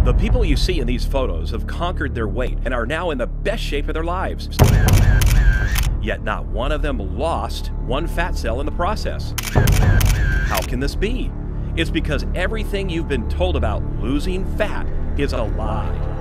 The people you see in these photos have conquered their weight and are now in the best shape of their lives. Yet not one of them lost one fat cell in the process. How can this be? It's because everything you've been told about losing fat is a lie.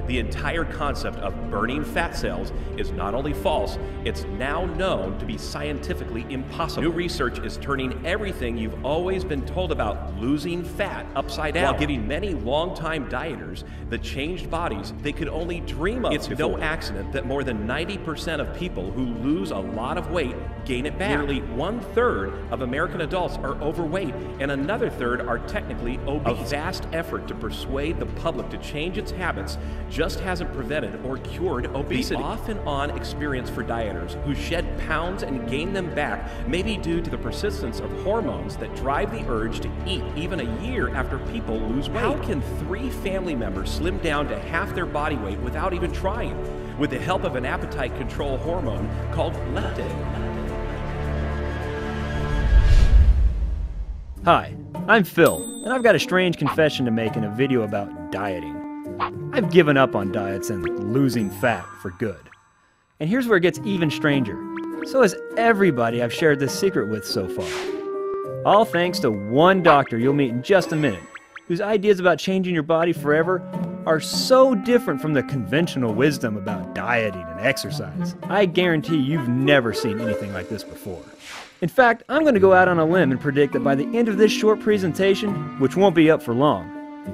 The entire concept of burning fat cells is not only false, it's now known to be scientifically impossible. New research is turning everything you've always been told about losing fat upside down, while giving many longtime dieters the changed bodies they could only dream of. It's no accident that more than 90% of people who lose a lot of weight gain it back. Nearly 1/3 of American adults are overweight, and another third are technically obese. A vast effort to persuade the public to change its habits just hasn't prevented or cured obesity. The off-and-on experience for dieters who shed pounds and gain them back may be due to the persistence of hormones that drive the urge to eat even a year after people lose weight. How can 3 family members slim down to half their body weight without even trying, with the help of an appetite control hormone called leptin? Hi, I'm Phil, and I've got a strange confession to make in a video about dieting. I've given up on diets and losing fat for good. And here's where it gets even stranger. So has everybody I've shared this secret with so far. All thanks to one doctor you'll meet in just a minute, whose ideas about changing your body forever are so different from the conventional wisdom about dieting and exercise. I guarantee you've never seen anything like this before. In fact, I'm going to go out on a limb and predict that by the end of this short presentation, which won't be up for long,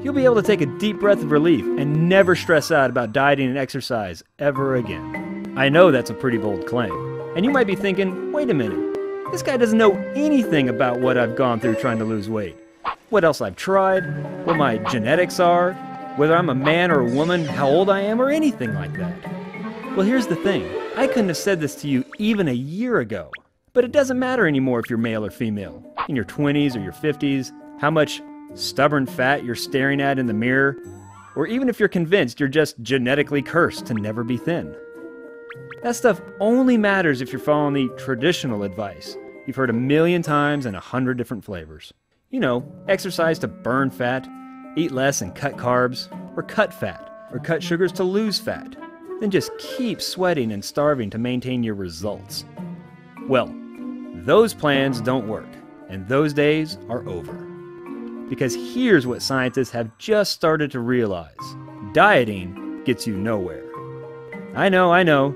you'll be able to take a deep breath of relief and never stress out about dieting and exercise ever again. I know that's a pretty bold claim, and you might be thinking, wait a minute, this guy doesn't know anything about what I've gone through trying to lose weight. What else I've tried, what my genetics are, whether I'm a man or a woman, how old I am, or anything like that. Well, here's the thing. I couldn't have said this to you even a year ago. But it doesn't matter anymore if you're male or female, in your 20s or your 50s, how much stubborn fat you're staring at in the mirror, or even if you're convinced you're just genetically cursed to never be thin. That stuff only matters if you're following the traditional advice you've heard a million times in 100 different flavors. You know, exercise to burn fat, eat less and cut carbs, or cut fat, or cut sugars to lose fat. Then just keep sweating and starving to maintain your results. Well, those plans don't work, and those days are over. Because here's what scientists have just started to realize. Dieting gets you nowhere. I know.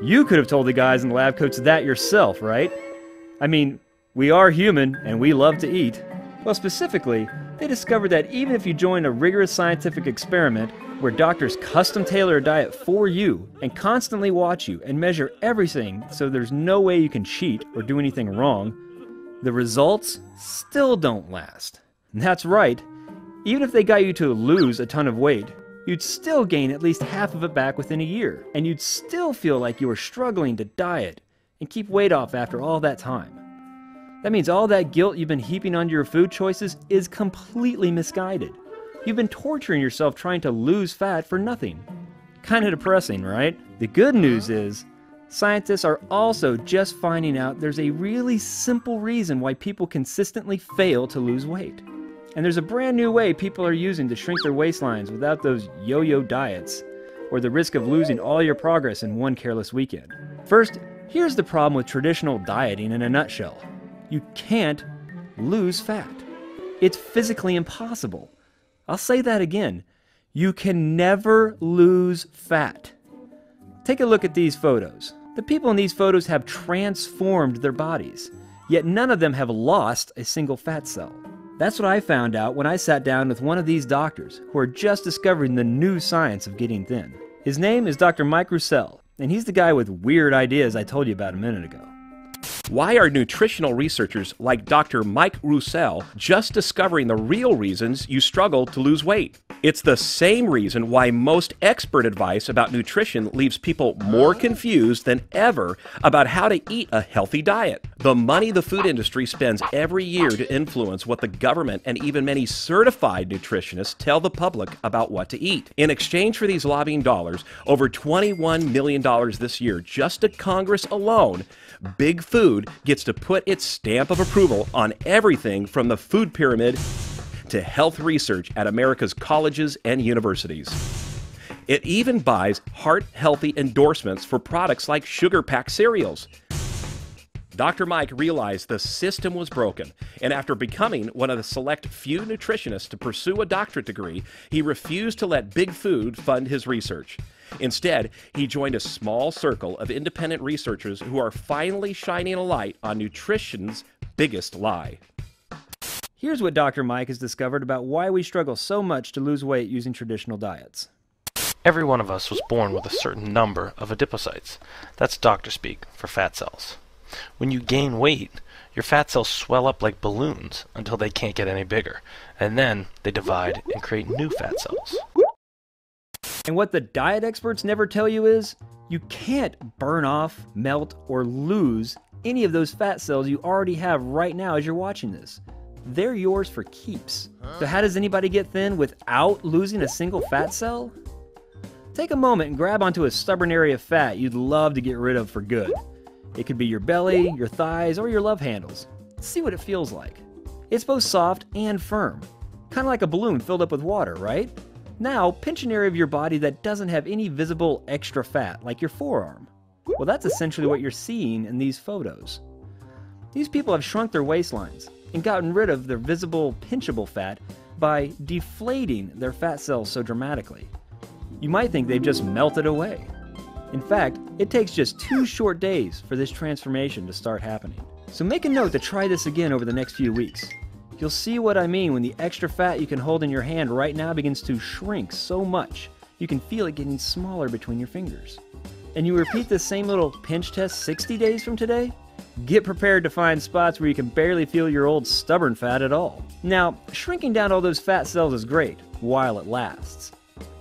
You could have told the guys in the lab coats that yourself, right? I mean, we are human, and we love to eat. Well, specifically, they discovered that even if you join a rigorous scientific experiment where doctors custom tailor a diet for you and constantly watch you and measure everything so there's no way you can cheat or do anything wrong, the results still don't last. And that's right. Even if they got you to lose a ton of weight, you'd still gain at least half of it back within a year, and you'd still feel like you were struggling to diet and keep weight off after all that time. That means all that guilt you've been heaping onto your food choices is completely misguided. You've been torturing yourself trying to lose fat for nothing. Kinda depressing, right? The good news is, scientists are also just finding out there's a really simple reason why people consistently fail to lose weight. And there's a brand new way people are using to shrink their waistlines without those yo-yo diets, or the risk of losing all your progress in one careless weekend. First, here's the problem with traditional dieting in a nutshell. You can't lose fat. It's physically impossible. I'll say that again. You can never lose fat. Take a look at these photos. The people in these photos have transformed their bodies, yet none of them have lost a single fat cell. That's what I found out when I sat down with one of these doctors who are just discovering the new science of getting thin. His name is Dr. Mike Roussel, and he's the guy with weird ideas I told you about a minute ago. Why are nutritional researchers like Dr. Mike Roussel just discovering the real reasons you struggle to lose weight? It's the same reason why most expert advice about nutrition leaves people more confused than ever about how to eat a healthy diet. The money the food industry spends every year to influence what the government and even many certified nutritionists tell the public about what to eat. In exchange for these lobbying dollars, over $21 million this year just to Congress alone, Big Food gets to put its stamp of approval on everything from the food pyramid into health research at America's colleges and universities. It even buys heart-healthy endorsements for products like sugar-packed cereals. Dr. Mike realized the system was broken, and after becoming one of the select few nutritionists to pursue a doctorate degree, he refused to let big food fund his research. Instead, he joined a small circle of independent researchers who are finally shining a light on nutrition's biggest lie. Here's what Dr. Mike has discovered about why we struggle so much to lose weight using traditional diets. Every one of us was born with a certain number of adipocytes. That's doctor speak for fat cells. When you gain weight, your fat cells swell up like balloons until they can't get any bigger, and then they divide and create new fat cells. And what the diet experts never tell you is, you can't burn off, melt, or lose any of those fat cells you already have right now as you're watching this. They're yours for keeps. So how does anybody get thin without losing a single fat cell? Take a moment and grab onto a stubborn area of fat you'd love to get rid of for good. It could be your belly, your thighs, or your love handles. See what it feels like. It's both soft and firm. Kind of like a balloon filled up with water, right? Now, pinch an area of your body that doesn't have any visible extra fat, like your forearm. Well, that's essentially what you're seeing in these photos. These people have shrunk their waistlines and gotten rid of their visible, pinchable fat by deflating their fat cells so dramatically. You might think they've just melted away. In fact, it takes just 2 short days for this transformation to start happening. So make a note to try this again over the next few weeks. You'll see what I mean when the extra fat you can hold in your hand right now begins to shrink so much you can feel it getting smaller between your fingers. And you repeat this same little pinch test 60 days from today? Get prepared to find spots where you can barely feel your old stubborn fat at all. Now, shrinking down all those fat cells is great while it lasts.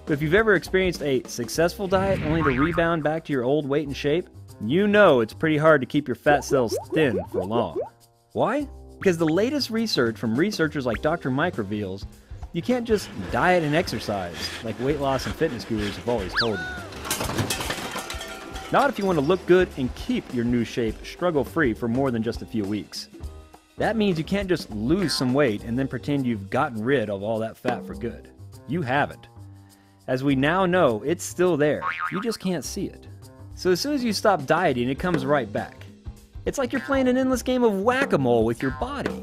But if you've ever experienced a successful diet only to rebound back to your old weight and shape, you know it's pretty hard to keep your fat cells thin for long. Why? Because the latest research from researchers like Dr. Mike reveals you can't just diet and exercise like weight loss and fitness gurus have always told you. Not if you want to look good and keep your new shape struggle-free for more than just a few weeks. That means you can't just lose some weight and then pretend you've gotten rid of all that fat for good. You haven't. As we now know, it's still there. You just can't see it. So as soon as you stop dieting, it comes right back. It's like you're playing an endless game of whack-a-mole with your body.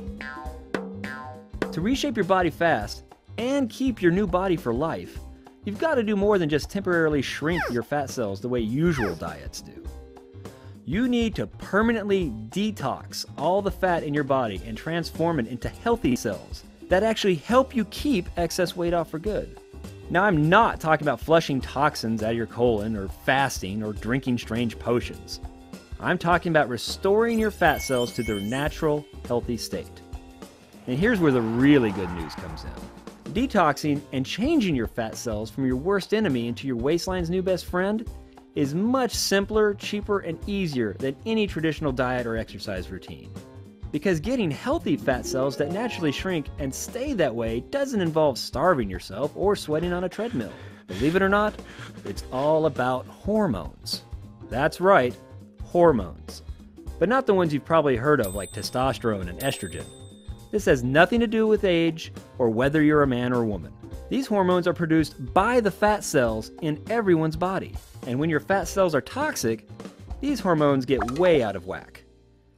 To reshape your body fast and keep your new body for life, you've got to do more than just temporarily shrink your fat cells the way usual diets do. You need to permanently detox all the fat in your body and transform it into healthy cells that actually help you keep excess weight off for good. Now, I'm not talking about flushing toxins out of your colon or fasting or drinking strange potions. I'm talking about restoring your fat cells to their natural, healthy state. And here's where the really good news comes in. Detoxing and changing your fat cells from your worst enemy into your waistline's new best friend is much simpler, cheaper, and easier than any traditional diet or exercise routine. Because getting healthy fat cells that naturally shrink and stay that way doesn't involve starving yourself or sweating on a treadmill. Believe it or not, it's all about hormones. That's right, hormones. But not the ones you've probably heard of like testosterone and estrogen. This has nothing to do with age or whether you're a man or woman. These hormones are produced by the fat cells in everyone's body. And when your fat cells are toxic, these hormones get way out of whack.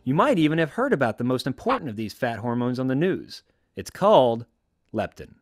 You might even have heard about the most important of these fat hormones on the news. It's called leptin.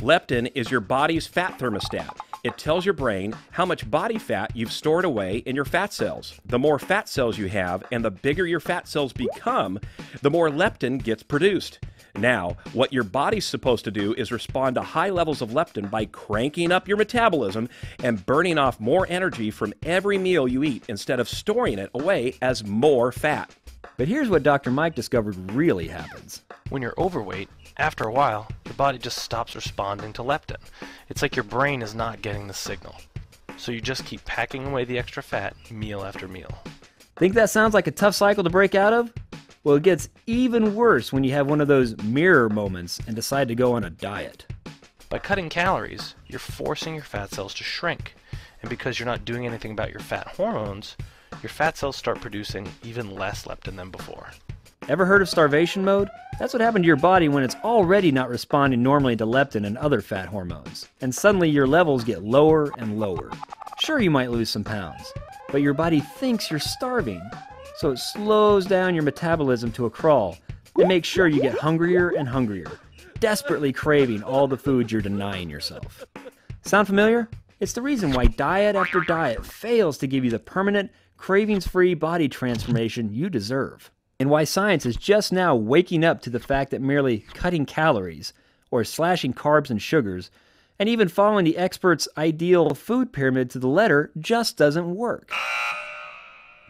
Leptin is your body's fat thermostat. It tells your brain how much body fat you've stored away in your fat cells. The more fat cells you have and the bigger your fat cells become, the more leptin gets produced. Now, what your body's supposed to do is respond to high levels of leptin by cranking up your metabolism and burning off more energy from every meal you eat instead of storing it away as more fat. But here's what Dr. Mike discovered really happens. When you're overweight, after a while, your body just stops responding to leptin. It's like your brain is not getting the signal. So you just keep packing away the extra fat meal after meal. Think that sounds like a tough cycle to break out of? Well, it gets even worse when you have one of those mirror moments and decide to go on a diet. By cutting calories, you're forcing your fat cells to shrink. And because you're not doing anything about your fat hormones, your fat cells start producing even less leptin than before. Ever heard of starvation mode? That's what happened to your body when it's already not responding normally to leptin and other fat hormones. And suddenly your levels get lower and lower. Sure, you might lose some pounds, but your body thinks you're starving. So it slows down your metabolism to a crawl and makes sure you get hungrier and hungrier, desperately craving all the food you're denying yourself. Sound familiar? It's the reason why diet after diet fails to give you the permanent, cravings-free body transformation you deserve. And why science is just now waking up to the fact that merely cutting calories, or slashing carbs and sugars, and even following the experts' ideal food pyramid to the letter just doesn't work.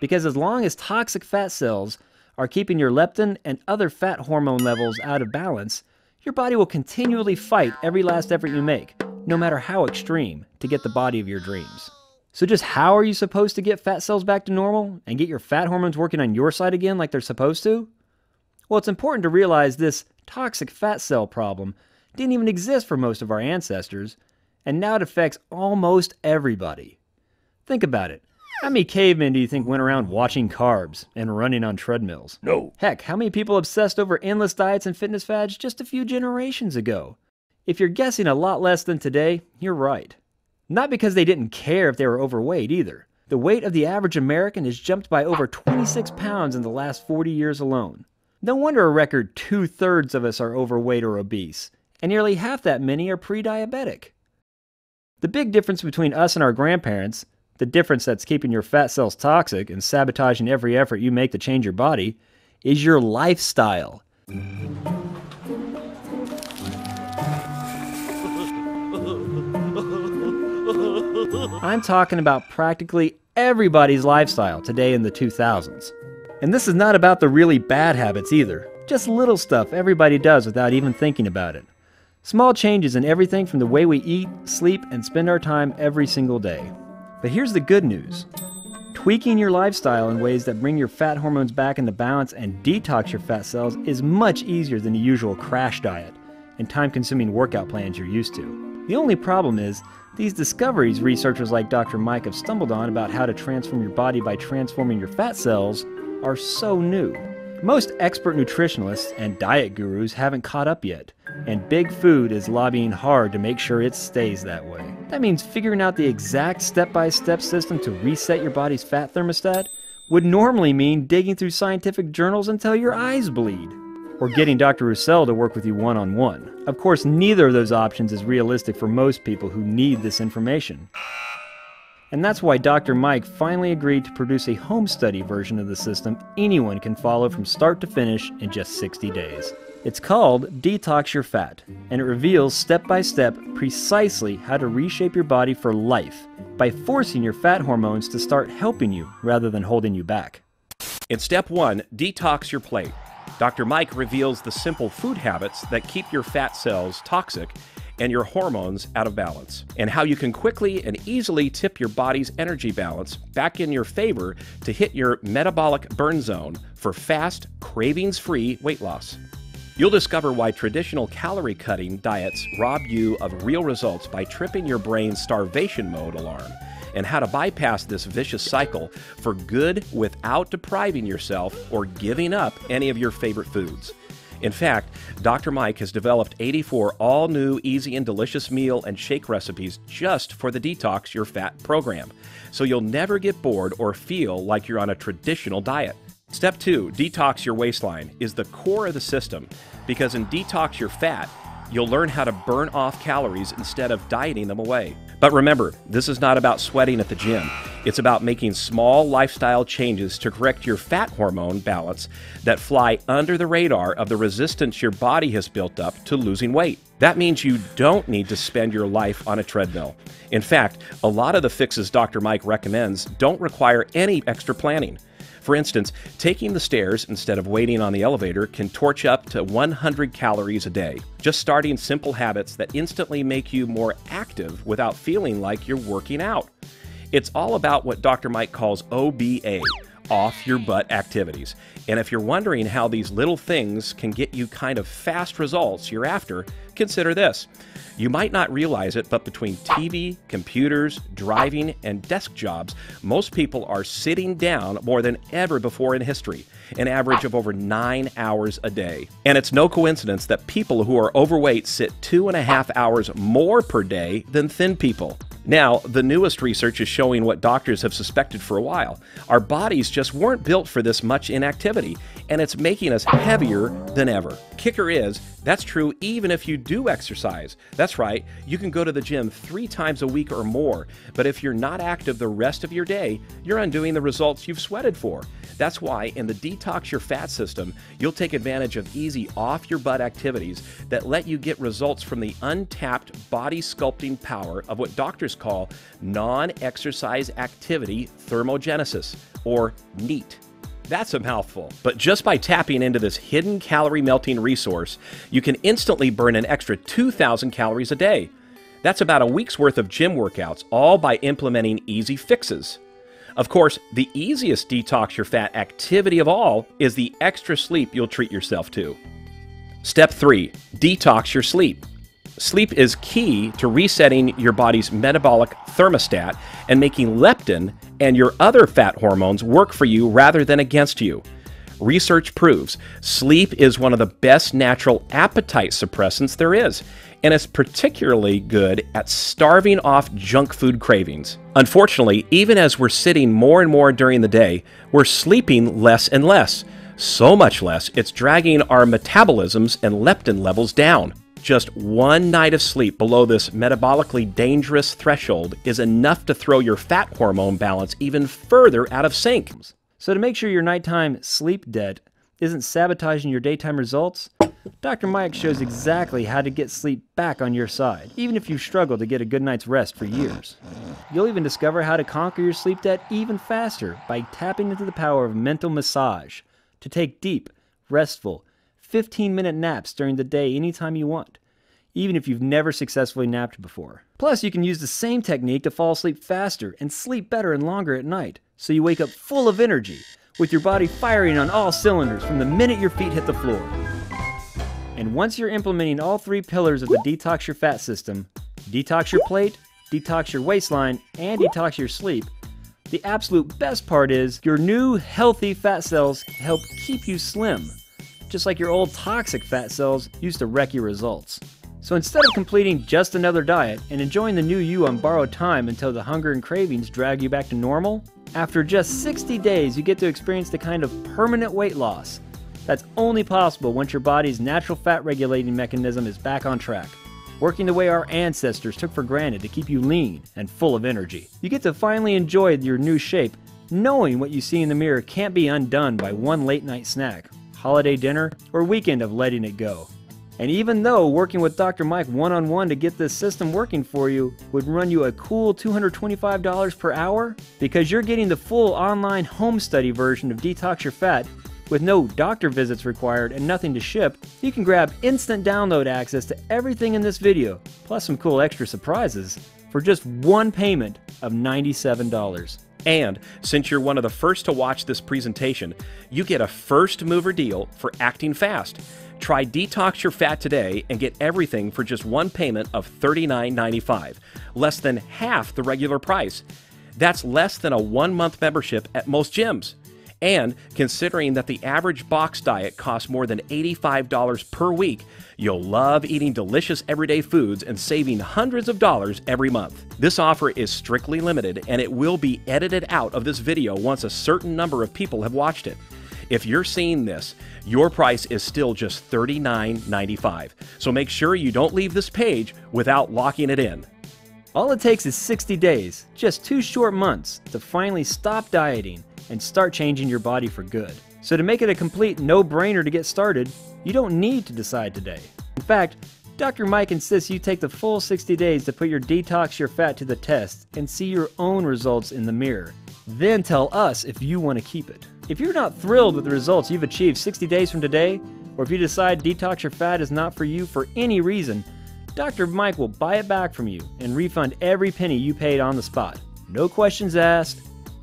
Because as long as toxic fat cells are keeping your leptin and other fat hormone levels out of balance, your body will continually fight every last effort you make, no matter how extreme, to get the body of your dreams. So just how are you supposed to get fat cells back to normal and get your fat hormones working on your side again like they're supposed to? Well, it's important to realize this toxic fat cell problem didn't even exist for most of our ancestors, and now it affects almost everybody. Think about it. How many cavemen do you think went around watching carbs and running on treadmills? No. Heck, how many people obsessed over endless diets and fitness fads just a few generations ago? If you're guessing a lot less than today, you're right. Not because they didn't care if they were overweight either. The weight of the average American has jumped by over 26 pounds in the last 40 years alone. No wonder a record 2/3 of us are overweight or obese, and nearly half that many are pre-diabetic. The big difference between us and our grandparents, the difference that's keeping your fat cells toxic and sabotaging every effort you make to change your body, is your lifestyle. I'm talking about practically everybody's lifestyle today in the 2000s. And this is not about the really bad habits either, just little stuff everybody does without even thinking about it. Small changes in everything from the way we eat, sleep, and spend our time every single day. But here's the good news. Tweaking your lifestyle in ways that bring your fat hormones back into balance and detox your fat cells is much easier than the usual crash diet and time-consuming workout plans you're used to. The only problem is, these discoveries researchers like Dr. Mike have stumbled on about how to transform your body by transforming your fat cells are so new. Most expert nutritionists and diet gurus haven't caught up yet, and big food is lobbying hard to make sure it stays that way. That means figuring out the exact step-by-step system to reset your body's fat thermostat would normally mean digging through scientific journals until your eyes bleed, or getting Dr. Roussel to work with you one-on-one. Of course, neither of those options is realistic for most people who need this information. And that's why Dr. Mike finally agreed to produce a home study version of the system anyone can follow from start to finish in just 60 days. It's called Detox Your Fat, and it reveals step-by-step precisely how to reshape your body for life by forcing your fat hormones to start helping you rather than holding you back. In step 1, detox your plate. Dr. Mike reveals the simple food habits that keep your fat cells toxic and your hormones out of balance, and how you can quickly and easily tip your body's energy balance back in your favor to hit your metabolic burn zone for fast, cravings-free weight loss. You'll discover why traditional calorie-cutting diets rob you of real results by tripping your brain's starvation mode alarm, and how to bypass this vicious cycle for good without depriving yourself or giving up any of your favorite foods. In fact, Dr. Mike has developed 84 all-new, easy and delicious meal and shake recipes just for the Detox Your Fat program, so you'll never get bored or feel like you're on a traditional diet. Step 2, detox your waistline, is the core of the system, because in Detox Your Fat, you'll learn how to burn off calories instead of dieting them away. But remember, this is not about sweating at the gym. It's about making small lifestyle changes to correct your fat hormone balance that fly under the radar of the resistance your body has built up to losing weight. That means you don't need to spend your life on a treadmill. In fact, a lot of the fixes Dr. Mike recommends don't require any extra planning. For instance, taking the stairs instead of waiting on the elevator can torch up to 100 calories a day. Just starting simple habits that instantly make you more active without feeling like you're working out. It's all about what Dr. Mike calls OBA, off your butt activities. And if you're wondering how these little things can get you kind of fast results you're after, consider this. You might not realize it, but between TV, computers, driving, and desk jobs, most people are sitting down more than ever before in history, an average of over 9 hours a day. And it's no coincidence that people who are overweight sit 2.5 hours more per day than thin people. Now, the newest research is showing what doctors have suspected for a while. Our bodies just weren't built for this much inactivity, and it's making us heavier than ever. Kicker is, that's true even if you do exercise. That's right, you can go to the gym 3 times a week or more, but if you're not active the rest of your day, you're undoing the results you've sweated for. That's why in the Detox Your Fat system, you'll take advantage of easy off-your-butt activities that let you get results from the untapped body sculpting power of what doctors call non-exercise activity thermogenesis, or NEAT. That's a mouthful. But just by tapping into this hidden calorie melting resource, you can instantly burn an extra 2,000 calories a day. That's about a week's worth of gym workouts, all by implementing easy fixes. Of course, the easiest Detox Your Fat activity of all is the extra sleep you'll treat yourself to. Step 3. Detox your sleep. Sleep is key to resetting your body's metabolic thermostat and making leptin and your other fat hormones work for you rather than against you. Research proves sleep is one of the best natural appetite suppressants there is, and it's particularly good at starving off junk food cravings. Unfortunately, even as we're sitting more and more during the day, we're sleeping less and less. So much less, it's dragging our metabolisms and leptin levels down. Just one night of sleep below this metabolically dangerous threshold is enough to throw your fat hormone balance even further out of sync. So to make sure your nighttime sleep debt isn't sabotaging your daytime results, Dr. Mike shows exactly how to get sleep back on your side, even if you've struggled to get a good night's rest for years. You'll even discover how to conquer your sleep debt even faster by tapping into the power of mental massage to take deep, restful, 15-minute naps during the day anytime you want, even if you've never successfully napped before. Plus, you can use the same technique to fall asleep faster and sleep better and longer at night, so you wake up full of energy, with your body firing on all cylinders from the minute your feet hit the floor. And once you're implementing all 3 pillars of the Detox Your Fat system, detox your plate, detox your waistline, and detox your sleep, the absolute best part is your new healthy fat cells help keep you slim, just like your old toxic fat cells used to wreck your results. So instead of completing just another diet and enjoying the new you on borrowed time until the hunger and cravings drag you back to normal, after just 60 days you get to experience the kind of permanent weight loss that's only possible once your body's natural fat regulating mechanism is back on track, working the way our ancestors took for granted to keep you lean and full of energy. You get to finally enjoy your new shape, knowing what you see in the mirror can't be undone by one late night snack, holiday dinner, or weekend of letting it go. And even though working with Dr. Mike one-on-one to get this system working for you would run you a cool $225 per hour, because you're getting the full online home study version of Detox Your Fat with no doctor visits required and nothing to ship, you can grab instant download access to everything in this video, plus some cool extra surprises, for just one payment of $97. And since you're one of the first to watch this presentation, you get a first mover deal for acting fast. Try Detox Your Fat today and get everything for just one payment of $39.95, less than half the regular price. That's less than a 1-month membership at most gyms. And considering that the average box diet costs more than $85 per week, you'll love eating delicious everyday foods and saving hundreds of dollars every month. This offer is strictly limited, and it will be edited out of this video once a certain number of people have watched it. If you're seeing this, your price is still just $39.95. So make sure you don't leave this page without locking it in. All it takes is 60 days, just 2 short months, to finally stop dieting and start changing your body for good. So to make it a complete no-brainer to get started, you don't need to decide today. In fact, Dr. Mike insists you take the full 60 days to put your Detox Your Fat to the test and see your own results in the mirror. Then tell us if you want to keep it. If you're not thrilled with the results you've achieved 60 days from today, or if you decide Detox Your Fat is not for you for any reason, Dr. Mike will buy it back from you and refund every penny you paid on the spot. No questions asked,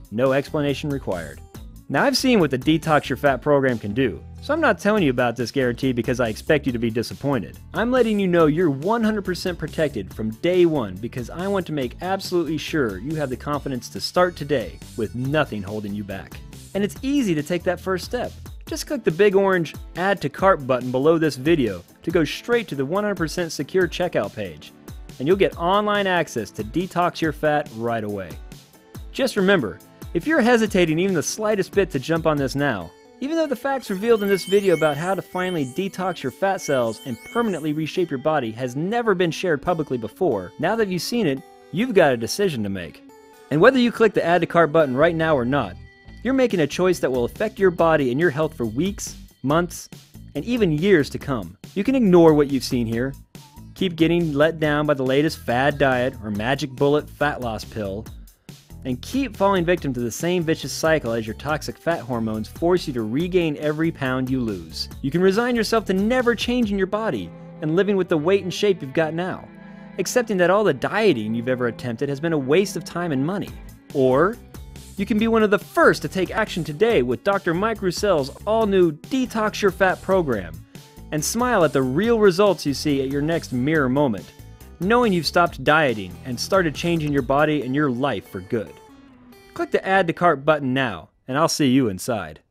no explanation required. Now I've seen what the Detox Your Fat program can do, so I'm not telling you about this guarantee because I expect you to be disappointed. I'm letting you know you're 100% protected from day one because I want to make absolutely sure you have the confidence to start today with nothing holding you back. And it's easy to take that first step. Just click the big orange Add to Cart button below this video to go straight to the 100% secure checkout page, and you'll get online access to Detox Your Fat right away. Just remember, if you're hesitating even the slightest bit to jump on this now, even though the facts revealed in this video about how to finally detox your fat cells and permanently reshape your body has never been shared publicly before, now that you've seen it, you've got a decision to make. And whether you click the Add to Cart button right now or not, you're making a choice that will affect your body and your health for weeks, months, and even years to come. You can ignore what you've seen here, keep getting let down by the latest fad diet or magic bullet fat loss pill, and keep falling victim to the same vicious cycle as your toxic fat hormones force you to regain every pound you lose. You can resign yourself to never changing your body and living with the weight and shape you've got now, accepting that all the dieting you've ever attempted has been a waste of time and money. Or you can be one of the first to take action today with Dr. Mike Roussel's all-new Detox Your Fat program and smile at the real results you see at your next mirror moment, knowing you've stopped dieting and started changing your body and your life for good. Click the Add to Cart button now, and I'll see you inside.